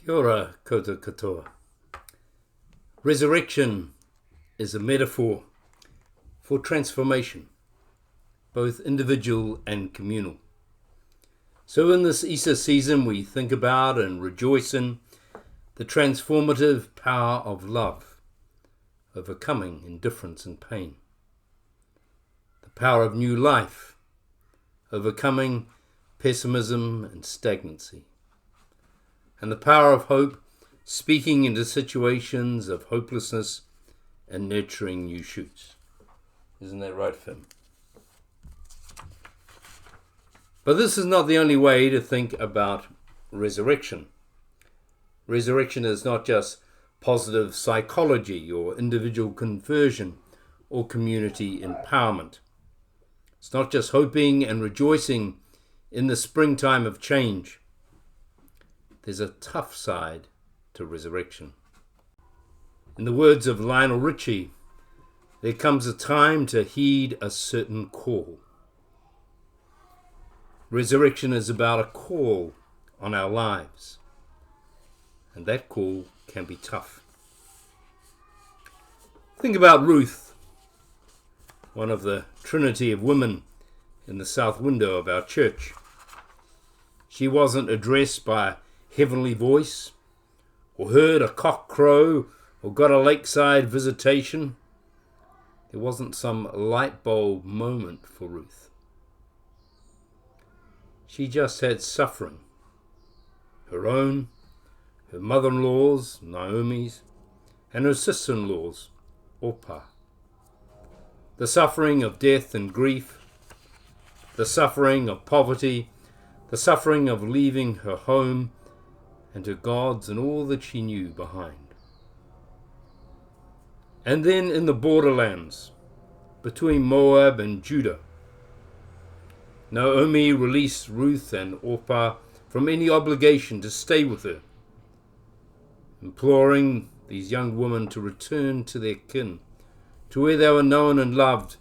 Kia ora koutou katoa. Resurrection is a metaphor for transformation, both individual and communal. So in this Easter season, we think about and rejoice in the transformative power of love, overcoming indifference and pain. The power of new life, overcoming pessimism and stagnancy. And the power of hope, speaking into situations of hopelessness and nurturing new shoots. Isn't that right, Finn? But this is not the only way to think about resurrection. Resurrection is not just positive psychology or individual conversion or community empowerment. It's not just hoping and rejoicing in the springtime of change. There's a tough side to resurrection. In the words of Lionel Richie, there comes a time to heed a certain call. Resurrection is about a call on our lives, and that call can be tough. Think about Ruth, one of the trinity of women in the south window of our church. She wasn't addressed by a heavenly voice, or heard a cock crow, or got a lakeside visitation. There wasn't some light bulb moment for Ruth. She just had suffering. Her own, her mother-in-law's, Naomi's, and her sister-in-law's, Orpah. The suffering of death and grief, the suffering of poverty, the suffering of leaving her home and her gods and all that she knew behind. And then in the borderlands, between Moab and Judah, Naomi released Ruth and Orpah from any obligation to stay with her, imploring these young women to return to their kin, to where they were known and loved,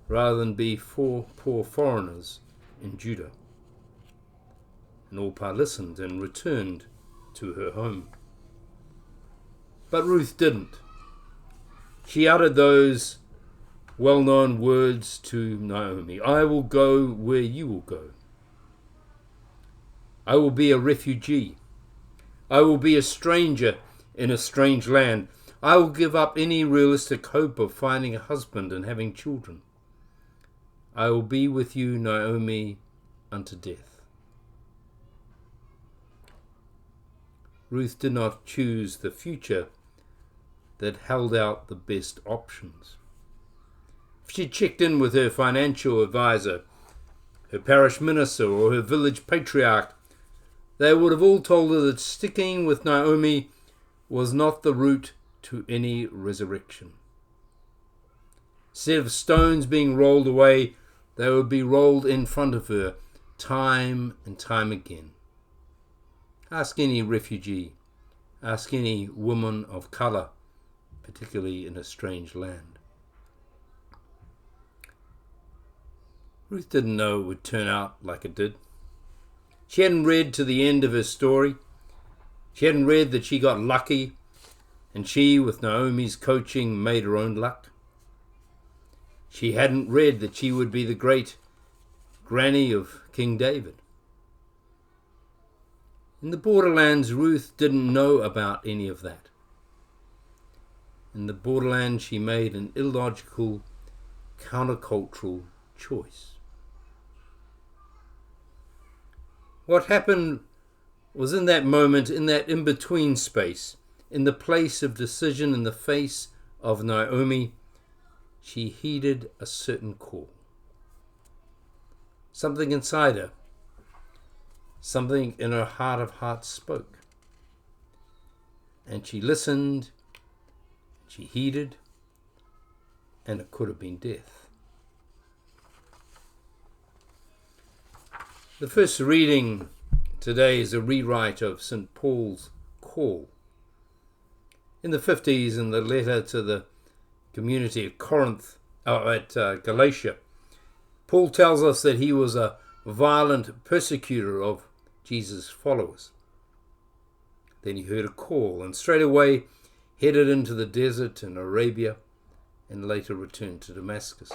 rather than be four poor foreigners in Judah. And Orpah listened and returned to her home. But Ruth didn't. She uttered those well-known words to Naomi: I will go where you will go. I will be a refugee. I will be a stranger in a strange land. I will give up any realistic hope of finding a husband and having children. I will be with you, Naomi, unto death. Ruth did not choose the future that held out the best options. If she checked in with her financial advisor, her parish minister, or her village patriarch, they would have all told her that sticking with Naomi was not the route to any resurrection. Instead of stones being rolled away, they would be rolled in front of her time and time again. Ask any refugee, ask any woman of colour, particularly in a strange land. Ruth didn't know it would turn out like it did. She hadn't read to the end of her story. She hadn't read that she got lucky and she, with Naomi's coaching, made her own luck. She hadn't read that she would be the great granny of King David. In the borderlands, Ruth didn't know about any of that. In the borderlands, she made an illogical, countercultural choice. What happened was in that moment, in that in-between space, in the place of decision, in the face of Naomi, she heeded a certain call. Something inside her, something in her heart of hearts spoke. And she listened, she heeded, and it could have been death. The first reading today is a rewrite of St. Paul's call. In the 50s, in the letter to the community at Galatia, Paul tells us that he was a violent persecutor of Jesus' followers. Then he heard a call and straightway headed into the desert in Arabia and later returned to Damascus.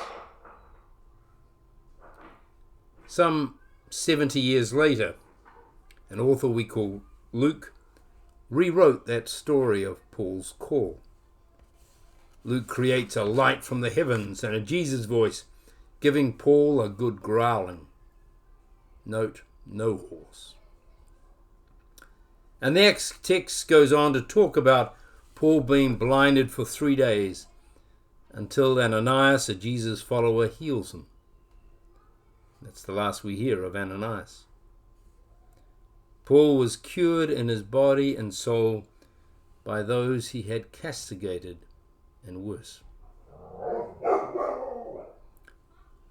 Some 70 years later, an author we call Luke rewrote that story of Paul's call. Luke creates a light from the heavens and a Jesus voice, giving Paul a good growling. Note, no horse. And the next text goes on to talk about Paul being blinded for 3 days until Ananias, a Jesus follower, heals him. That's the last we hear of Ananias. Paul was cured in his body and soul by those he had castigated and worse.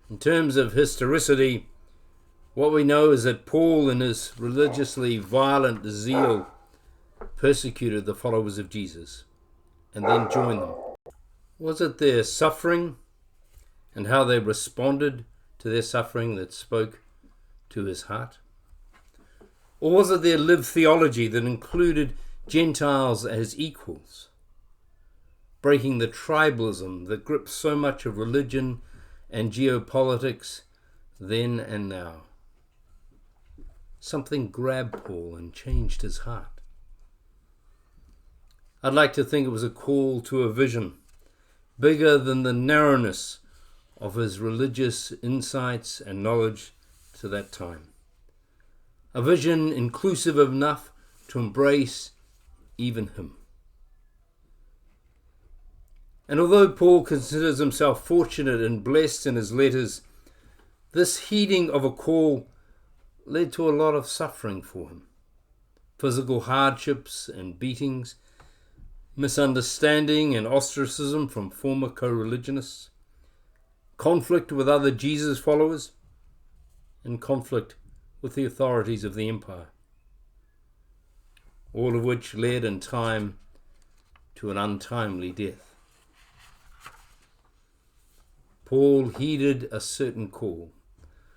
In terms of historicity, what we know is that Paul, in his religiously violent zeal, persecuted the followers of Jesus and then joined them. Was it their suffering and how they responded to their suffering that spoke to his heart? Or was it their lived theology that included Gentiles as equals, breaking the tribalism that gripped so much of religion and geopolitics then and now? Something grabbed Paul and changed his heart. I'd like to think it was a call to a vision bigger than the narrowness of his religious insights and knowledge to that time. A vision inclusive enough to embrace even him. And although Paul considers himself fortunate and blessed in his letters, this heeding of a call led to a lot of suffering for him. Physical hardships and beatings, misunderstanding and ostracism from former co-religionists, conflict with other Jesus followers, and conflict with the authorities of the empire. All of which led in time to an untimely death. Paul heeded a certain call.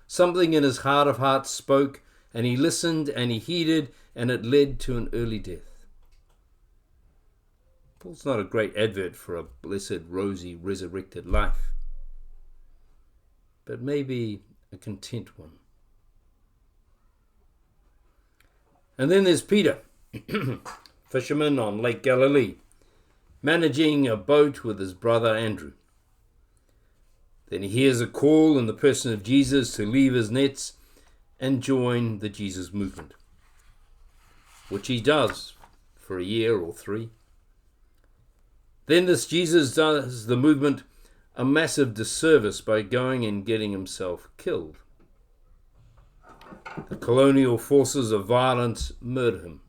Something in his heart of hearts spoke, and he listened and he heeded, and it led to an early death. Paul's not a great advert for a blessed, rosy, resurrected life, but maybe a content one. And then there's Peter, fisherman on Lake Galilee, managing a boat with his brother Andrew. Then he hears a call in the person of Jesus to leave his nets and join the Jesus movement, which he does for a year or 3. Then this Jesus does the movement a massive disservice by going and getting himself killed. The colonial forces of violence murder him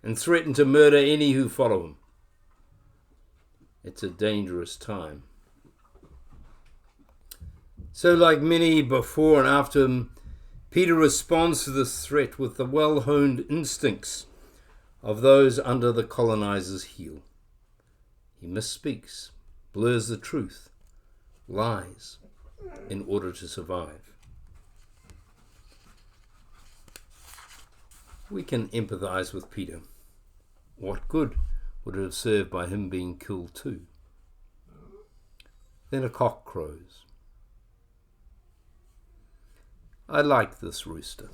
and threaten to murder any who follow him. It's a dangerous time. So like many before and after him, Peter responds to this threat with the well-honed instincts of those under the colonizer's heel. He misspeaks, blurs the truth, lies in order to survive. We can empathize with Peter. What good would it have served by him being killed too? Then a cock crows. I like this rooster.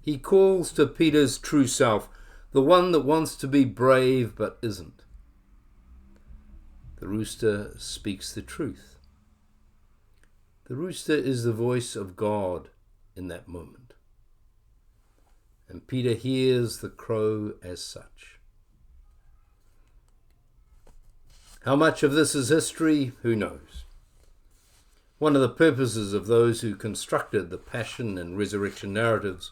He calls to Peter's true self, the one that wants to be brave but isn't. The rooster speaks the truth. The rooster is the voice of God in that moment. And Peter hears the crow as such. How much of this is history? Who knows? One of the purposes of those who constructed the passion and resurrection narratives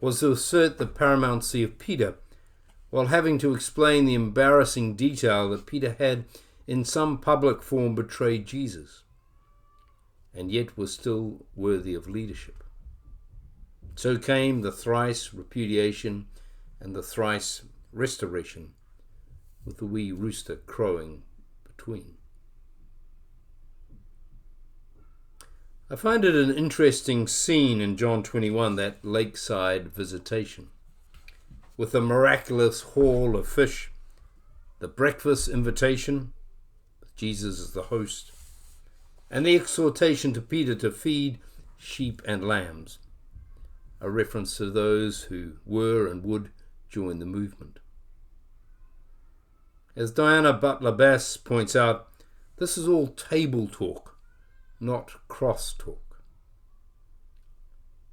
was to assert the paramountcy of Peter, while having to explain the embarrassing detail that Peter had in some public form betrayed Jesus, and yet was still worthy of leadership. So came the thrice repudiation and the thrice restoration, with the wee rooster crowing between. I find it an interesting scene in John 21, that lakeside visitation, with the miraculous haul of fish, the breakfast invitation, with Jesus as the host, and the exhortation to Peter to feed sheep and lambs, a reference to those who were and would join the movement. As Diana Butler-Bass points out, this is all table talk, not cross talk.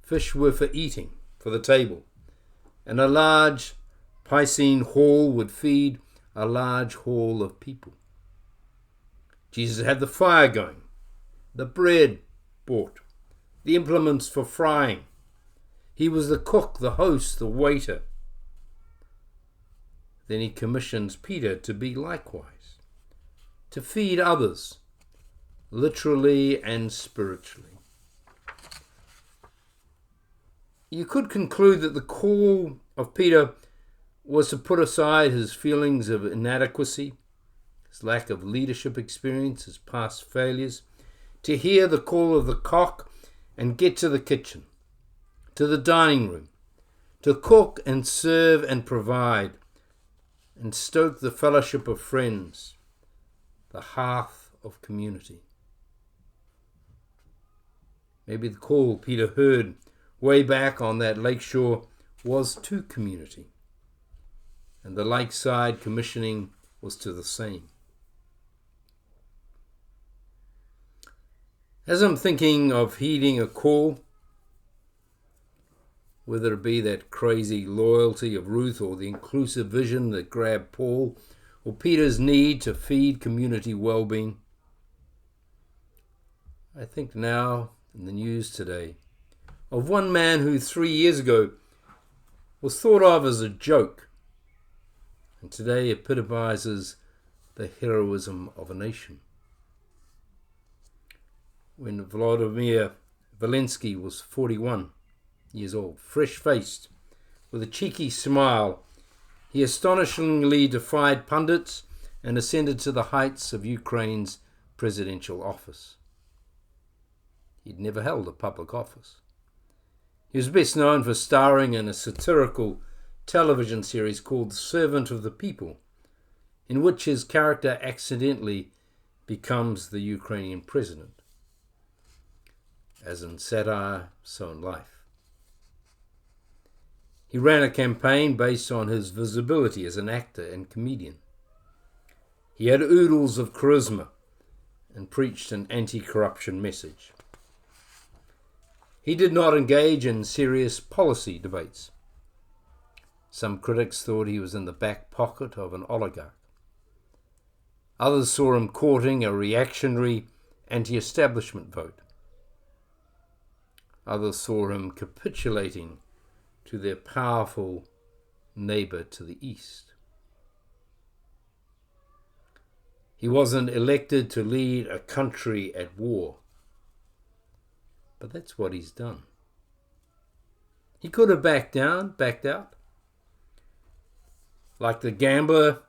Fish were for eating, for the table, and a large Piscine hall would feed a large hall of people. Jesus had the fire going, the bread brought, the implements for frying. He was the cook, the host, the waiter. Then he commissions Peter to be likewise, to feed others, literally and spiritually. You could conclude that the call of Peter was to put aside his feelings of inadequacy, his lack of leadership experience, his past failures, to hear the call of the cock and get to the kitchen, to the dining room, to cook and serve and provide, and stoke the fellowship of friends, the hearth of community. Maybe the call Peter heard way back on that lakeshore was to community, and the lakeside commissioning was to the same. As I'm thinking of heeding a call, whether it be that crazy loyalty of Ruth or the inclusive vision that grabbed Paul, or Peter's need to feed community well-being, I think now in the news today of one man who 3 years ago was thought of as a joke, and today epitomizes the heroism of a nation. When Volodymyr Zelensky was 41 years old, fresh-faced, with a cheeky smile, he astonishingly defied pundits and ascended to the heights of Ukraine's presidential office. He'd never held a public office. He was best known for starring in a satirical television series called The Servant of the People, in which his character accidentally becomes the Ukrainian president. As in satire, so in life. He ran a campaign based on his visibility as an actor and comedian. He had oodles of charisma and preached an anti-corruption message. He did not engage in serious policy debates. Some critics thought he was in the back pocket of an oligarch. Others saw him courting a reactionary anti-establishment vote. Others saw him capitulating to their powerful neighbor to the east. He wasn't elected to lead a country at war, but that's what he's done. He could have backed out. Like the gambler,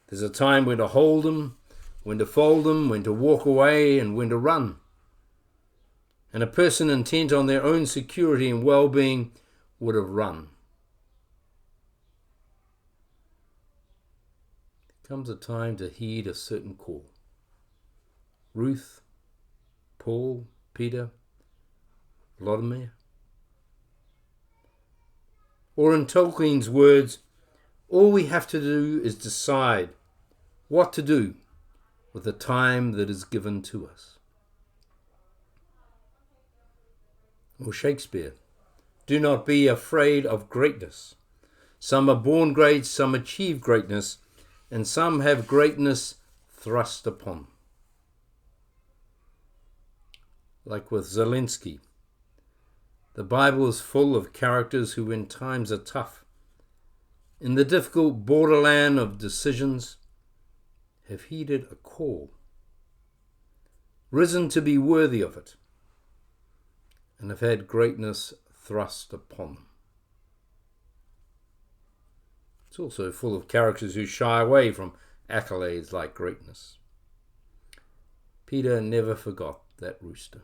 there's a time when to hold 'em, when to fold 'em, when to walk away, and when to run. And a person intent on their own security and well-being would have run. There comes a time to heed a certain call. Ruth, Paul, Peter, Volodymyr. Or in Tolkien's words, all we have to do is decide what to do with the time that is given to us. Or Shakespeare, do not be afraid of greatness. Some are born great, some achieve greatness, and some have greatness thrust upon them. Like with Zelensky, the Bible is full of characters who, when times are tough, in the difficult borderland of decisions, have heeded a call, risen to be worthy of it, and have had greatness thrust upon them. It's also full of characters who shy away from accolades like greatness. Peter never forgot that rooster.